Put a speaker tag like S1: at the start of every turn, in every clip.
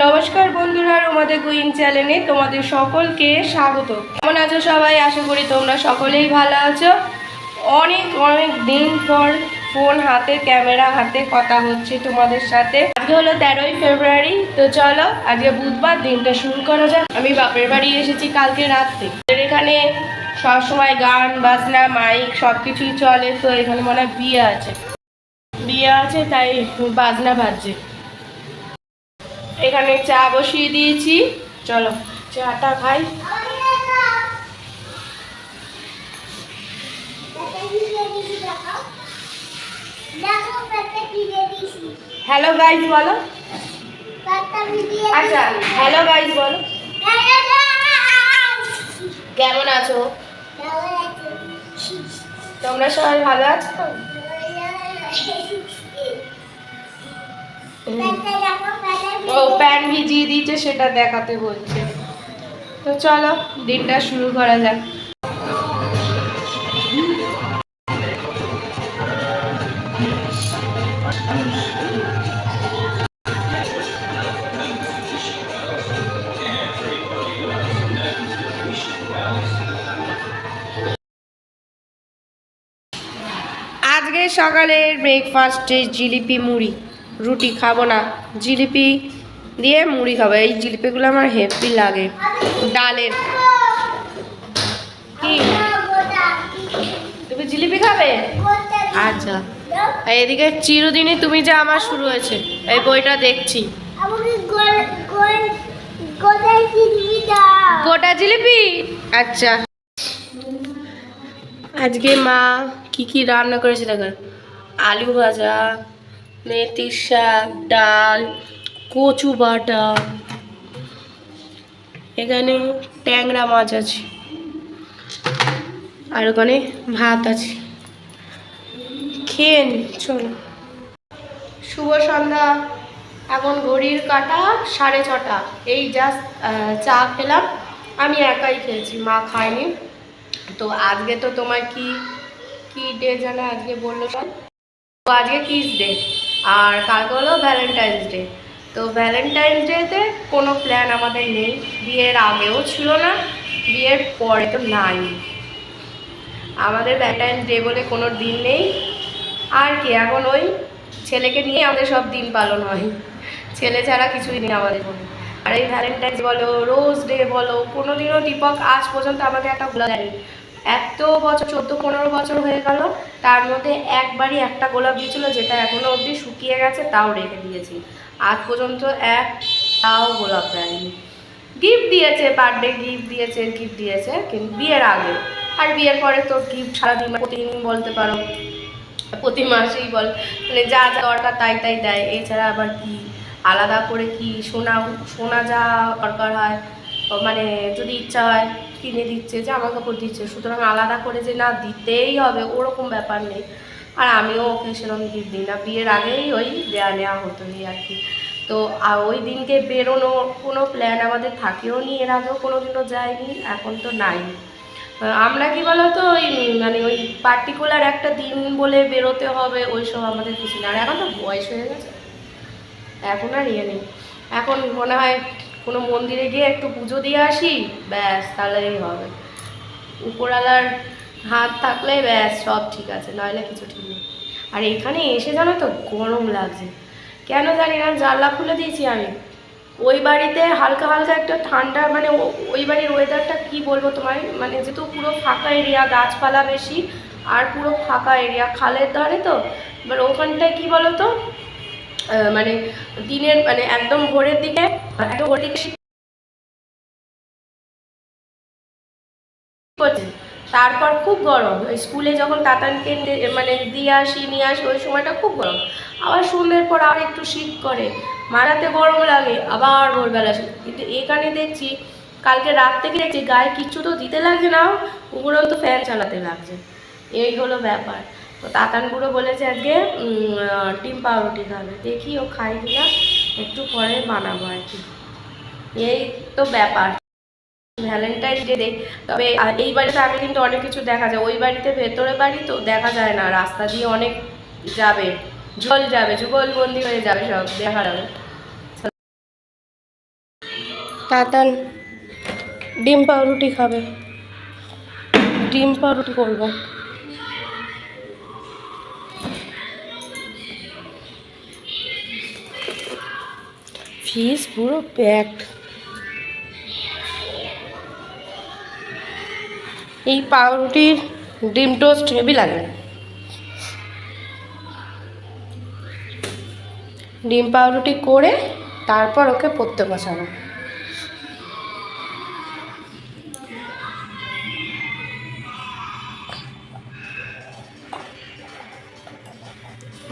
S1: নমস্কার বন্ধুরা, আমাদের কুইন চ্যানেলে তোমাদের সকলকে স্বাগত। কেমন আছো সবাই? আশা করি তোমরা সকলেই ভালো আছো। অনেক অনেক দিন পর ফোন হাতে, ক্যামেরা হাতে কথা হচ্ছে তোমাদের সাথে। আজকে হলো 13ই ফেব্রুয়ারি। তো চলো আজকে বুধবার, দিনটা শুরু করা যাক। আমি বাপের বাড়ি এসেছি কালকে রাত্রে। এখানে সবসময় গান বাজনা মাইক সব কিছুই চলে। তো এখানে মনে হয় বিয়ে আছে, তাই বাজনা বাজছে। এখানে চা বসিয়ে দিয়েছি, চলো চাটা খাই। হ্যালো গাইজ বলো। আচ্ছা হ্যালো গাইজ বলো, কেমন আছো? তোমরা সবাই ভালো আছো তো? ও প্যান্ট ভিজিয়ে দিয়েছে, সেটা দেখাতে বলছে। তো চলো দিনটা শুরু করা যাক। আজকে সকালের ব্রেকফাস্টে জিলিপি মুড়ি, রুটি খাবো না, জিলিপি দিয়ে মুড়ি খাবো। এই জিলিপিগুলো আমার হেভি লাগে। ডালের কি তুমি জিলিপি খাবে? আচ্ছা, এদিকে চিরদিনই তুমি যা আমার শুরু হয়েছে, এই বইটা দেখছি। গোটা জিলিপি। আচ্ছা, আজকে মা কি রান্না করেছে দেখো। আলু ভাজা, মেথির শাক, ডাল, কচু বাটা, এখানে ট্যাংরা মাছ আছে, আর ওখানে ভাত আছে। খেয়ে নি, চলো। শুভ সন্ধ্যা। এখন ঘড়ির কাঁটা 6:30। এই জাস্ট চা খেলাম। আমি একাই খেয়েছি, মা খায়নি। তো আজকে তো তোমার কি ডে জানো? আজকে বললো সব। তো আজকে কিস ডে, আর কালকে হলো ভ্যালেন্টাইন্স ডে। তো ভ্যালেন্টাইন্স ডেতে কোনো প্ল্যান আমাদের নেই। বিয়ের আগেও ছিল না, বিয়ের পরে তো নাই। আমাদের ভ্যালেন্টাইন্স ডে বলে কোনো দিন নেই। আর কি, এখন ওই ছেলেকে নিয়ে আমাদের সব দিন পালন হয়। ছেলে ছাড়া কিছুই নেই আমাদের মনে। আর এই ভ্যালেন্টাইন্স বলো, রোজ ডে বলো, কোনো দিনও দীপক আজ পর্যন্ত আমাকে একটা গোলাপ দেয়নি। এত বছর, 14-15 বছর হয়ে গেল, তার মধ্যে একবারই একটা গোলাপ দিয়েছিল, যেটা এখনো অবধি শুকিয়ে গেছে, তাও রেখে দিয়েছি। আজ পর্যন্ত একটাও গোলাপ দেয়নি। গিফট দিয়েছে, বার্থডে গিফট দিয়েছে, কিন্তু বিয়ের আগে। আর বিয়ের পরে তো গিফট সারাদিন, প্রতিদিন বলতে পারো, প্রতি মাসেই বল, মানে যা যা দরকার তাই দেয়। এছাড়া আবার কি আলাদা করে কি সোনা যা দরকার হয়, মানে যদি ইচ্ছা হয় কিনে দিচ্ছে, জামা কাপড় দিচ্ছে, সুতরাং আলাদা করে যে না দিতেই হবে ওরকম ব্যাপার নেই। আর আমিও ওকে সেরকম গিফট দিই না। বিয়ের আগেই ওই দেয়া নেওয়া হতোই আর কি। তো ওই দিনকে বেরোনো কোনো প্ল্যান আমাদের থাকেও নি, এর আগেও কোনো দিনও যায়নি, এখন তো নাই। আমরা কি বলতো, ওই মানে ওই পার্টিকুলার একটা দিন বলে বেরোতে হবে ওইসব আমাদের কিছু না। আর এখন তো বয়স হয়ে গেছে, এখন আর ইয়ে নেই। এখন মনে হয় কোনো মন্দিরে গিয়ে একটু পুজো দিয়ে আসি, ব্যাস তাহলেই হবে। উপরওয়ালার হাত থাকলে ব্যাস সব ঠিক আছে, নইলে কিছু ঠিক নেই। আর এখানে এসে জানো তো গরম লাগছে, কেন জানি না। জানলা খুলে দিয়েছি আমি। ওই বাড়িতে হালকা হালকা একটা ঠান্ডা, মানে ওই বাড়ির ওয়েদারটা কি বলবো তোমায়, মানে যেহেতু পুরো ফাঁকা এরিয়া, গাছপালা বেশি, আর পুরো ফাঁকা এরিয়া, খালের ধারে তো। এবার ওখানটায় কি বলো তো, মানে দিনের, মানে একদম ভোরের দিকে করছে, তারপর খুব গরম। স্কুলে যখন তাতানকে মানে নিয়ে আসি ওই সময়টা খুব গরম। আবার সন্ধ্যের পর আর একটু শীত করে, মারাতে গরম লাগে, আবার ভোরবেলা শীত। কিন্তু এখানে দেখছি, কালকে রাত থেকে দেখছি গায়ে কিচ্ছু তো দিতে লাগছে না, উপরন্তু ফ্যান চালাতে লাগছে। এই হলো ব্যাপার। তো তাতান বুড়ো বলেছে আজকে ডিম পাউরুটি খাবে, দেখি ও খাই কিনা, একটু পরে বানাবো আর কি। এই তো ব্যাপার ভ্যালেন্টাইন্স ডে। তবে এই বাড়িতে আগে কিন্তু অনেক কিছু দেখা যায়, ওই বাড়িতে ভেতরে বাড়ি তো দেখা যায় না, রাস্তা দিয়ে অনেক যাবে, জল যাবে, যুগলবন্দি হয়ে যাবে, সব দেখা যাবে। তাতান ডিম পাউরুটি খাবে, ডিম পাউরুটি করবো। ফিস পুরো প্যাকড। এই পাউরুটির ডিম টোস্ট হেভি লাগে। ডিম পাউরুটি করে তারপর ওকে পড়তে বসাবো।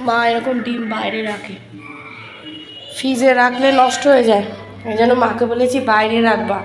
S1: মা এরকম ডিম বাইরে রাখে, ফ্রিজে রাখলে নষ্ট হয়ে যায়, এই জন্য মাকে বলেছি বাইরে রাখবা।